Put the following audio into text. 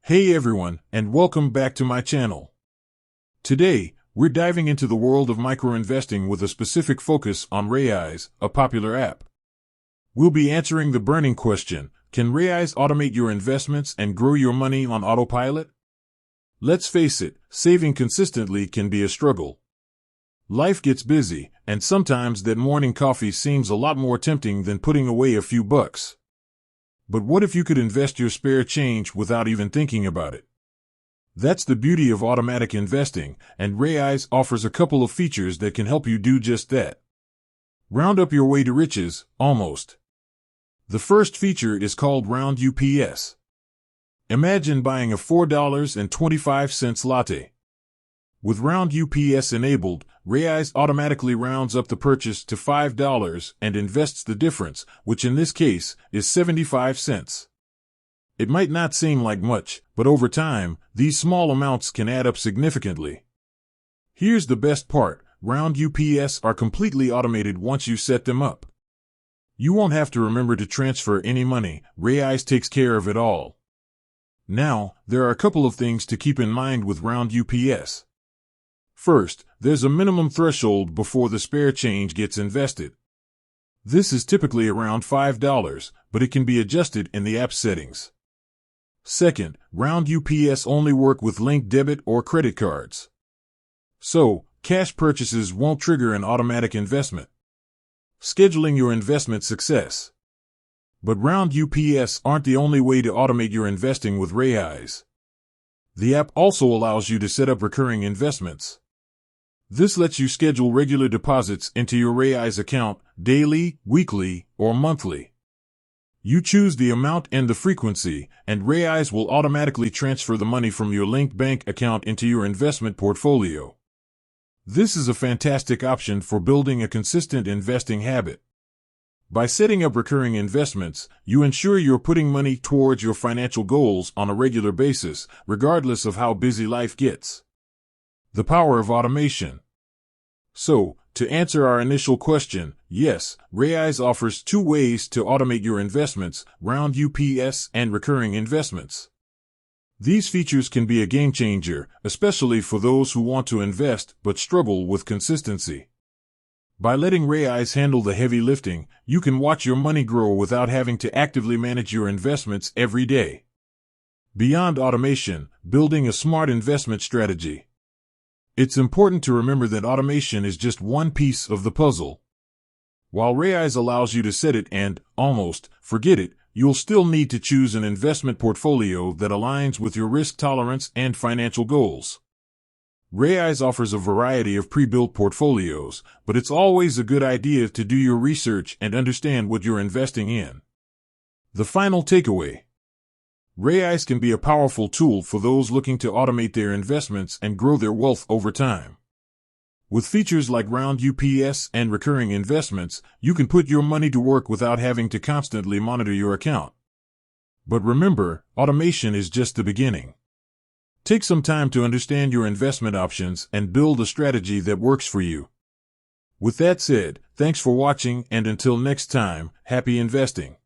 Hey everyone, and welcome back to my channel. Today, we're diving into the world of micro-investing with a specific focus on Raiz, a popular app. We'll be answering the burning question, can Raiz automate your investments and grow your money on autopilot? Let's face it, saving consistently can be a struggle. Life gets busy, and sometimes that morning coffee seems a lot more tempting than putting away a few bucks. But what if you could invest your spare change without even thinking about it? That's the beauty of automatic investing, and Raiz offers a couple of features that can help you do just that. Round up your way to riches, almost. The first feature is called Round UPS. Imagine buying a $4.25 latte. With Round UPS enabled, Raiz automatically rounds up the purchase to $5 and invests the difference, which in this case is 75 cents. It might not seem like much, but over time, these small amounts can add up significantly. Here's the best part, Round UPS are completely automated once you set them up. You won't have to remember to transfer any money, Raiz takes care of it all. Now, there are a couple of things to keep in mind with Round UPS. First, there's a minimum threshold before the spare change gets invested. This is typically around $5, but it can be adjusted in the app settings. Second, Round UPS only work with linked debit or credit cards. So, cash purchases won't trigger an automatic investment, scheduling your investment success. But Round UPS aren't the only way to automate your investing with Raiz. The app also allows you to set up recurring investments. This lets you schedule regular deposits into your Raiz account, daily, weekly, or monthly. You choose the amount and the frequency, and Raiz will automatically transfer the money from your linked bank account into your investment portfolio. This is a fantastic option for building a consistent investing habit. By setting up recurring investments, you ensure you're putting money towards your financial goals on a regular basis, regardless of how busy life gets. The power of automation. So, to answer our initial question, yes, Raiz offers two ways to automate your investments, Round UPS and recurring investments. These features can be a game changer, especially for those who want to invest but struggle with consistency. By letting Raiz handle the heavy lifting, you can watch your money grow without having to actively manage your investments every day. Beyond automation, building a smart investment strategy. It's important to remember that automation is just one piece of the puzzle. While Raiz allows you to set it and, almost, forget it, you'll still need to choose an investment portfolio that aligns with your risk tolerance and financial goals. Raiz offers a variety of pre-built portfolios, but it's always a good idea to do your research and understand what you're investing in. The final takeaway. Raiz can be a powerful tool for those looking to automate their investments and grow their wealth over time. With features like Round UPS and recurring investments, you can put your money to work without having to constantly monitor your account. But remember, automation is just the beginning. Take some time to understand your investment options and build a strategy that works for you. With that said, thanks for watching, and until next time, happy investing.